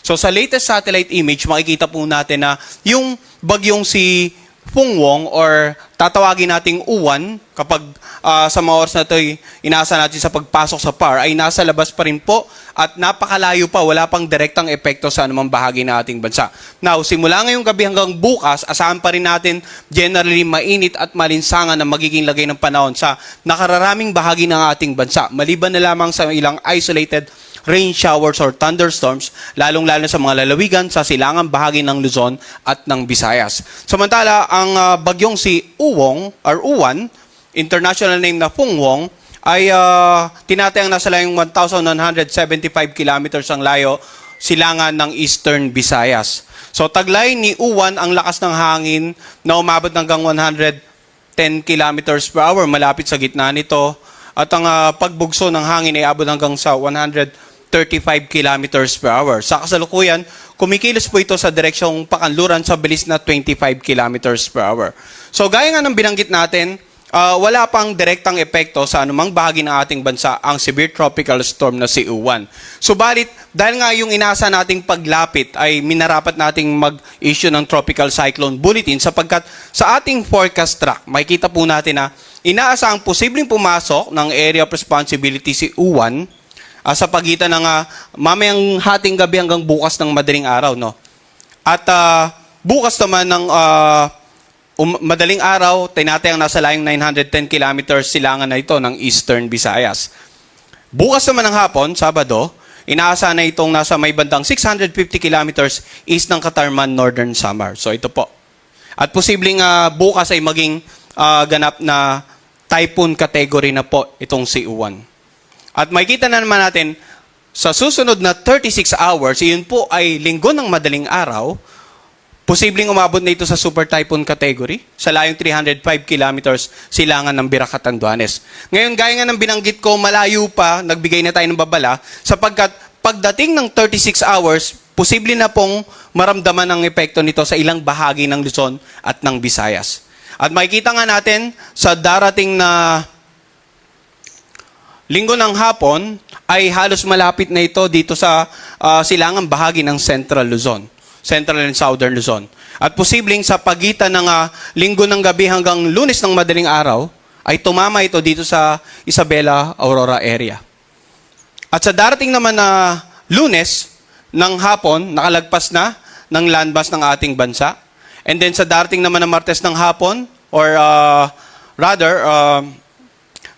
So sa latest satellite image, makikita po natin na yung bagyong si Pungwong or tatawagin nating Uwan kapag sa mga oras na ito inaasa natin sa pagpasok sa PAR ay nasa labas pa rin po at napakalayo pa, wala pang direktang epekto sa anumang bahagi ng ating bansa. Now, simula ngayong gabi hanggang bukas, asahan pa rin natin generally mainit at malinsangan ang magiging lagay ng panahon sa nakararaming bahagi ng ating bansa. Maliban na lamang sa ilang isolated rain showers or thunderstorms, lalong-lalo sa mga lalawigan sa silangang bahagi ng Luzon at ng Visayas. Samantala, ang bagyong si Uwan, international name na Pungwong, ay tinatayang nasa layong 1,175 kilometers ang layo silangan ng Eastern Visayas. So taglay ni Uwan ang lakas ng hangin na umabot hanggang 110 kilometers per hour malapit sa gitna nito. At ang pagbugso ng hangin ay abot hanggang sa 135 kilometers per hour. Sa kasalukuyan, kumikilos po ito sa direksyong pakanluran sa bilis na 25 kilometers per hour. So gaya nga ng binanggit natin, wala pang direktang epekto sa anumang bahagi ng ating bansa ang severe tropical storm na si Uwan. Subalit, dahil nga yung inasa nating paglapit ay minarapat nating mag-issue ng tropical cyclone bulletin sapagkat sa ating forecast track, makikita po natin na inaasahang posibleng pumasok ng area of responsibility si Uwan sa pagitan ng mamayang hating gabi hanggang bukas ng madaling araw. No? At bukas naman ng madaling araw, tinatayang nasa layong 910 kilometers silangan na ito ng Eastern Visayas. Bukas naman ng hapon, Sabado, inaasahan na itong nasa may bandang 650 kilometers east ng Katarman, Northern Samar. So ito po. At posibleng bukas ay maging ganap na typhoon category na po itong si Uwan. At makikita na naman natin, sa susunod na 36 hours, iyon po ay linggo ng madaling araw, posibleng umabot na ito sa super typhoon category, sa layong 305 kilometers silangan ng Birac, Catanduanes. Ngayon, gaya nga ng binanggit ko, malayo pa, nagbigay na tayo ng babala, sapagkat pagdating ng 36 hours, posible na pong maramdaman ang epekto nito sa ilang bahagi ng Luzon at ng Visayas. At makikita nga natin, sa darating na linggo ng hapon ay halos malapit na ito dito sa silangang bahagi ng Central Luzon, Central and Southern Luzon. At posibleng sa pagitan ng linggo ng gabi hanggang Lunes ng madaling araw ay tumama ito dito sa Isabela, Aurora area. At sa darating naman na Lunes ng hapon, nakalagpas na ng landmass ng ating bansa. And then sa darating naman na Martes ng hapon or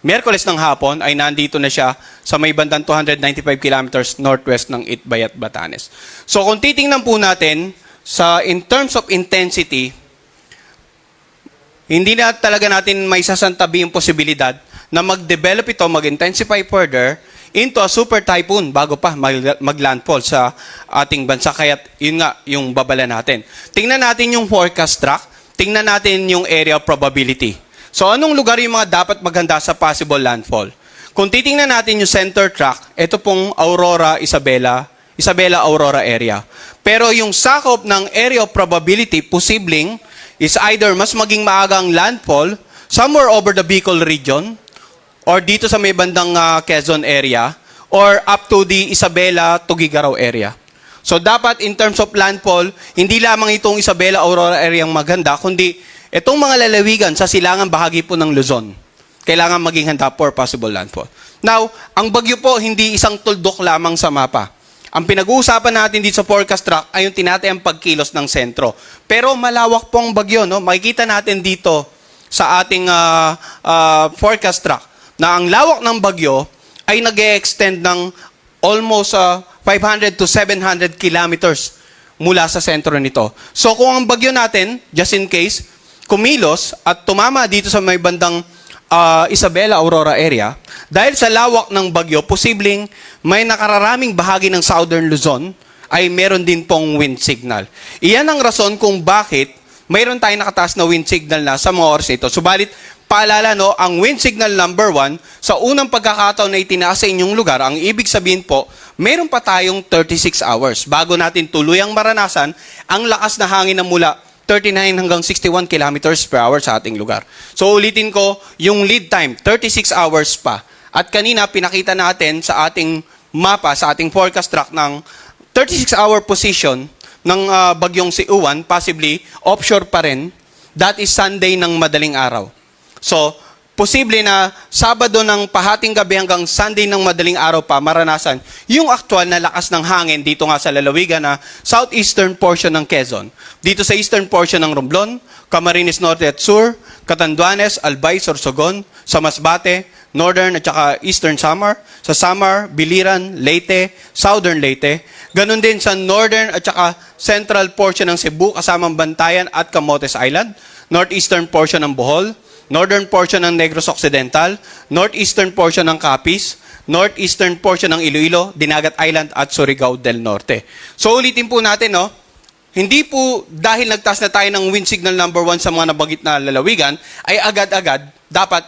Miyerkules ng hapon ay nandito na siya sa may bandang 295 kilometers northwest ng Itbay at Batanes. So kung titingnan po natin in terms of intensity, hindi na talaga natin may sasantabi yung posibilidad na mag-develop ito, mag-intensify further into a super typhoon bago pa mag-landfall sa ating bansa. Kaya yun nga yung babala natin. Tingnan natin yung forecast track, tingnan natin yung area of probability. So anong lugar yung mga dapat maghanda sa possible landfall? Kung titingnan natin yung center track, ito pong Aurora, Isabela, Aurora area. Pero yung sakop ng area of probability, posibleng, is either mas maging maagang landfall somewhere over the Bicol region, or dito sa may bandang Quezon area, or up to the Isabela, Tugigaraw area. So dapat in terms of landfall, hindi lamang itong Isabela, Aurora area ang maghanda, kundi itong mga lalawigan sa silangang bahagi po ng Luzon, kailangan maging handa for possible landfall. Now, ang bagyo po, hindi isang tuldok lamang sa mapa. Ang pinag-uusapan natin dito sa forecast track ay yung tinatayang pagkilos ng sentro. Pero malawak po ang bagyo. No? Makikita natin dito sa ating forecast track na ang lawak ng bagyo ay nag-e-extend ng almost 500 to 700 kilometers mula sa sentro nito. So kung ang bagyo natin, just in case, kumilos at tumama dito sa may bandang Isabela, Aurora area, dahil sa lawak ng bagyo, posibleng may nakararaming bahagi ng Southern Luzon ay meron din pong wind signal. Iyan ang rason kung bakit mayroon tayong nakataas na wind signal na sa mga oras ito. Subalit, paalala, no, ang wind signal number 1, sa unang pagkakataon na itinaas sa inyong lugar, ang ibig sabihin po, meron pa tayong 36 hours bago natin tuluyang maranasan ang lakas na hangin na mula 39 hanggang 61 kilometers per hour sa ating lugar. So ulitin ko, yung lead time, 36 hours pa. At kanina, pinakita natin sa ating mapa, sa ating forecast track ng 36-hour position ng bagyong si Uwan, possibly offshore pa rin, that is Sunday ng madaling araw. So, posible na Sabado ng pahating gabi hanggang Sunday ng madaling araw pa maranasan yung actual na lakas ng hangin dito nga sa lalawigan na southeastern portion ng Quezon. Dito sa eastern portion ng Romblon, Camarines Norte at Sur, Catanduanes, Albay, Sorsogon, sa Masbate, northern at saka eastern Samar, sa Samar, Biliran, Leyte, southern Leyte, ganun din sa northern at saka central portion ng Cebu kasamang Bantayan at Camotes Island, northeastern portion ng Bohol, northern portion ng Negros Occidental, northeastern portion ng Capiz, northeastern portion ng Iloilo, Dinagat Island at Surigao del Norte. So ulitin po natin, no? Hindi po dahil nagtaas na tayo ng wind signal number 1 sa mga nabagit na lalawigan, ay agad-agad dapat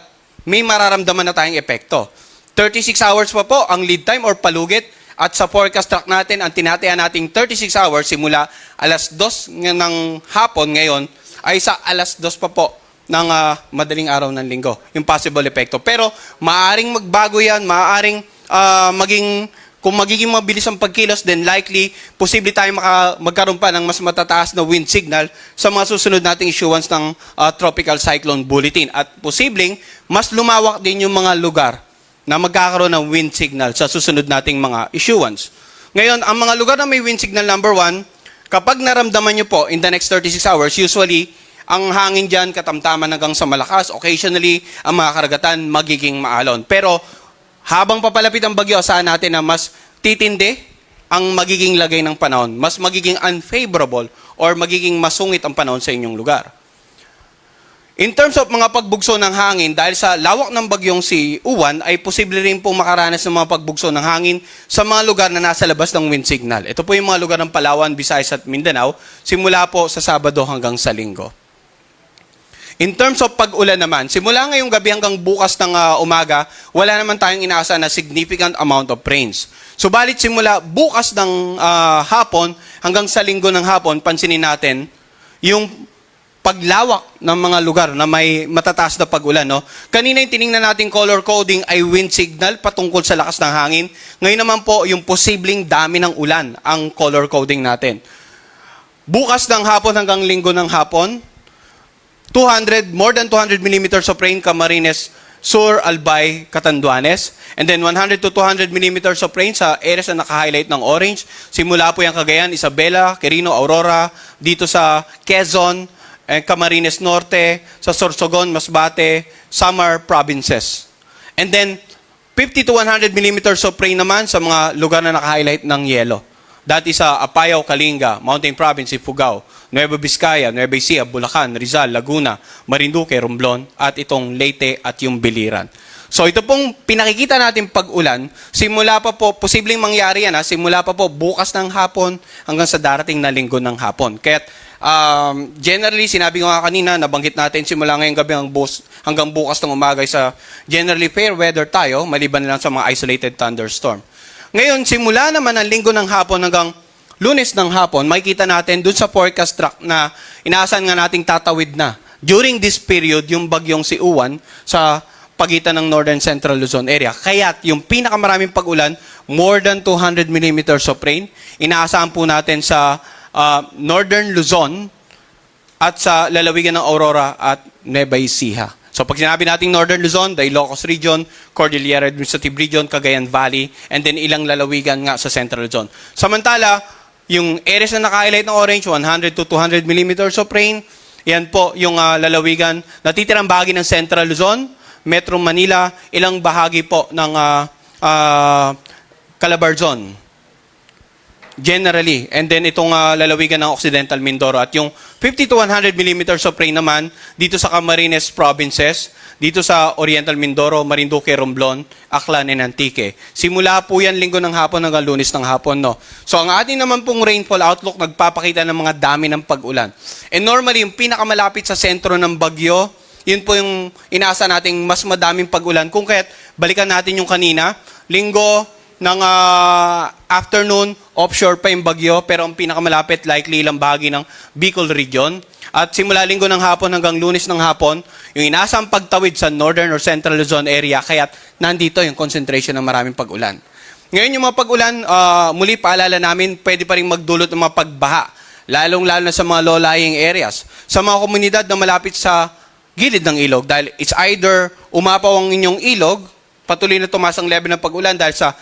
may mararamdaman na tayong epekto. 36 hours pa po ang lead time or palugit at sa forecast track natin, ang tinataya nating 36 hours simula alas 2 ng hapon ngayon ay sa alas 2 pa po ng madaling araw ng linggo, yung possible epekto. Pero maaaring magbago yan, maaaring kung magiging mabilis ang pagkilos, then likely, posible tayo magkaroon pa ng mas matataas na wind signal sa mga susunod nating issuance ng Tropical Cyclone Bulletin. At posibleng, mas lumawak din yung mga lugar na magkakaroon ng wind signal sa susunod nating mga issuance. Ngayon, ang mga lugar na may wind signal number 1, kapag naramdaman nyo po in the next 36 hours, usually, ang hangin dyan katamtaman hanggang sa malakas. Occasionally, ang mga karagatan magiging maalon. Pero habang papalapit ang bagyo, asahan natin na mas titindi ang magiging lagay ng panahon. Mas magiging unfavorable or magiging masungit ang panahon sa inyong lugar. In terms of mga pagbugso ng hangin, dahil sa lawak ng bagyong si Uwan, ay posible rin pong makaranas ng mga pagbugso ng hangin sa mga lugar na nasa labas ng wind signal. Ito po yung mga lugar ng Palawan, Visayas at Mindanao, simula po sa Sabado hanggang sa Linggo. In terms of pag-ulan naman, simula ngayong gabi hanggang bukas ng umaga, wala naman tayong inaasa na significant amount of rains. Subalit simula bukas ng hapon hanggang sa Linggo ng hapon, pansinin natin yung paglawak ng mga lugar na may matataas na pag-ulan. No? Kanina yung tiningnan natin color coding ay wind signal patungkol sa lakas ng hangin. Ngayon naman po yung posibleng dami ng ulan ang color coding natin. Bukas ng hapon hanggang Linggo ng hapon, more than 200 millimeters of rain, Camarines, Sur, Albay, Catanduanes. And then 100 to 200 millimeters of rain sa areas na naka-highlight ng orange. Simula po yung Cagayan, Isabela, Quirino, Aurora, dito sa Quezon, Camarines Norte, sa Sorsogon, Masbate, Samar provinces. And then 50 to 100 millimeters of rain naman sa mga lugar na naka-highlight ng yellow. Dati sa Apayao, Kalinga, Mountain Province, Ifugao, Nueva Vizcaya, Nueva Ecija, Bulacan, Rizal, Laguna, Marinduque, Romblon, at itong Leyte at yung Biliran. So ito pong pinakikita natin pag-ulan, simula pa po, posibleng mangyari yan, simula pa po bukas ng hapon hanggang sa darating na linggo ng hapon. Kaya generally, sinabi ko nga kanina, nabanggit natin simula ngayong gabi hanggang bukas ng umaga sa generally fair weather tayo, maliban na lang sa mga isolated thunderstorm. Ngayon, simula naman ang linggo ng hapon hanggang Lunes ng hapon, makikita natin dun sa forecast track na inaasahan nga nating tatawid na. During this period, yung bagyong si Uwan sa pagitan ng Northern Central Luzon area. Kaya't yung pinakamaraming pag-ulan, more than 200 millimeters of rain, inaasahan po natin sa Northern Luzon at sa lalawigan ng Aurora at Nueva Ecija. So pag sinabi nating Northern Luzon, the Ilocos Region, Cordillera Administrative Region, Cagayan Valley, and then ilang lalawigan nga sa Central Luzon. Samantala, yung areas na naka-highlight ng orange, 100 to 200 millimeters of rain, yan po yung lalawigan. Natitirang bahagi ng Central Luzon, Metro Manila, ilang bahagi po ng Calabarzon. Generally. And then itong lalawigan ng Occidental Mindoro. At yung 50 to 100 millimeters of rain naman dito sa Camarines Provinces, dito sa Oriental Mindoro, Marinduque, Romblon, Aklan, and Antique. Simula po yan linggo ng hapon hanggang Lunes ng hapon. No? So ang ating naman pong rainfall outlook nagpapakita ng mga dami ng pag-ulan. And normally, yung pinakamalapit sa sentro ng bagyo, yun po yung inaasa nating mas madaming pag-ulan. Kung kaya't balikan natin yung kanina, linggo ng afternoon, offshore pa yung bagyo, pero ang pinakamalapit likely ilang bahagi ng Bicol Region. At simula linggo ng hapon hanggang Lunes ng hapon, yung inaasang pagtawid sa Northern or Central Luzon area, kaya't nandito yung concentration ng maraming pag-ulan. Ngayon yung mga pag-ulan, muli paalala namin, pwede pa rin magdulot ng mga pagbaha, lalong-lalo na sa mga low-lying areas, sa mga komunidad na malapit sa gilid ng ilog, dahil it's either umapaw ang inyong ilog, patuloy na tumaas ang level ng pag-ulan dahil sa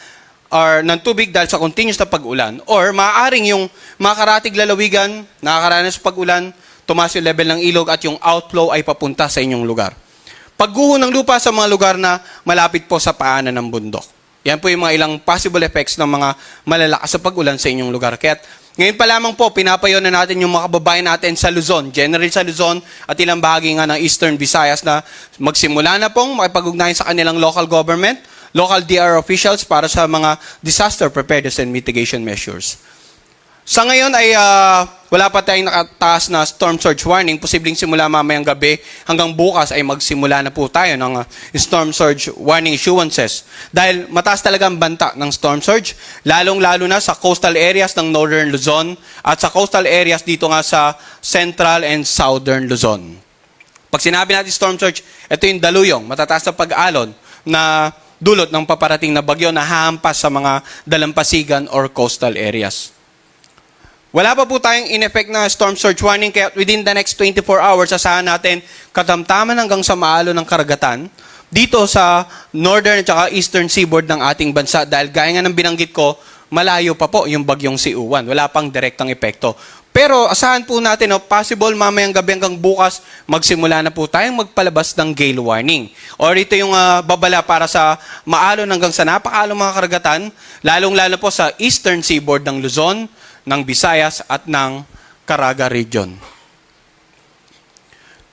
ng tubig dahil sa continuous na pag-ulan, or maaaring yung mga karatig lalawigan, nakakaranas sa pag-ulan, tumaas yung level ng ilog at yung outflow ay papunta sa inyong lugar. Pagguho ng lupa sa mga lugar na malapit po sa paanan ng bundok. Yan po yung mga ilang possible effects ng mga malalakas sa pag-ulan sa inyong lugar. Kaya ngayon pa lamang po, pinapayo na natin yung mga kababayan natin sa Luzon, generally sa Luzon at ilang bahagi nga ng Eastern Visayas na magsimula na pong makipag-ugnayan sa kanilang local government, local DR officials para sa mga disaster preparedness and mitigation measures. Sa ngayon ay wala pa tayong nakataas na storm surge warning. Posibleng simula mamayang gabi hanggang bukas ay magsimula na po tayo ng storm surge warning issuances. Dahil mataas talaga ang banta ng storm surge, lalong-lalo na sa coastal areas ng Northern Luzon at sa coastal areas dito nga sa Central and Southern Luzon. Pag sinabi natin storm surge, ito yung daluyong, matataas na pag-alon na dulot ng paparating na bagyo na hahampas sa mga dalampasigan or coastal areas. Wala pa po tayong in-effect na storm surge warning, kaya within the next 24 hours, asahan natin katamtaman hanggang sa maalo ng karagatan dito sa northern at eastern seaboard ng ating bansa dahil gaya nga ng binanggit ko, malayo pa po yung bagyong si Uwan. Wala pang direktang epekto. Pero asahan po natin, possible mamayang gabi hanggang bukas, magsimula na po tayong magpalabas ng gale warning. Or ito yung babala para sa maalon hanggang sa napakalong mga karagatan, lalong-lalo po sa eastern seaboard ng Luzon, ng Visayas at ng Caraga region.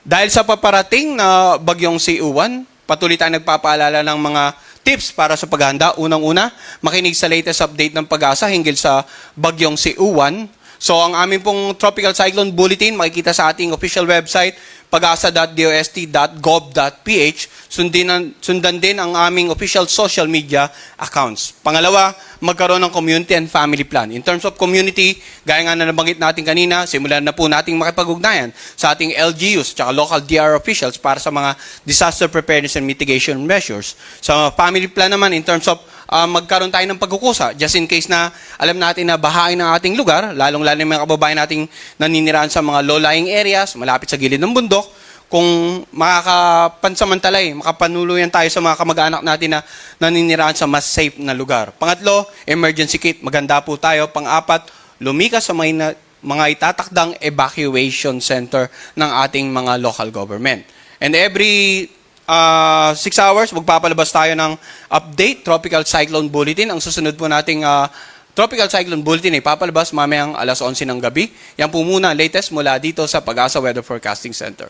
Dahil sa paparating na bagyong si Uwan, patuloy tayong nagpapaalala ng mga tips para sa paghahanda. Unang-una, makinig sa latest update ng Pag-asa hinggil sa bagyong si Uwan. So ang aming pong Tropical Cyclone Bulletin, makikita sa ating official website, pagasa.dost.gov.ph. Sundan din ang aming official social media accounts. Pangalawa, magkaroon ng community and family plan. In terms of community, gaya nga na nabanggit natin kanina, simulan na po nating makipag-ugnayan sa ating LGUs at local DR officials para sa mga disaster preparedness and mitigation measures. Sa family plan naman, in terms of magkaroon tayo ng pagkukusa, just in case na alam natin na bahain ng ating lugar, lalong-lalo yung mga kababayan nating naninirahan sa mga low-lying areas, malapit sa gilid ng bundok, kung makakapansamantalay, makapanuluyan tayo sa mga kamag-anak natin na naninirahan sa mas safe na lugar. Pangatlo, emergency kit. Maganda po tayo. Pang-apat, lumikas sa mga itatakdang evacuation center ng ating mga local government. And every 6 hours, magpapalabas tayo ng update, Tropical Cyclone Bulletin. Ang susunod po nating Tropical Cyclone Bulletin ay papalabas mamayang alas 11 ng gabi. Yan po muna, latest mula dito sa Pag-asa Weather Forecasting Center.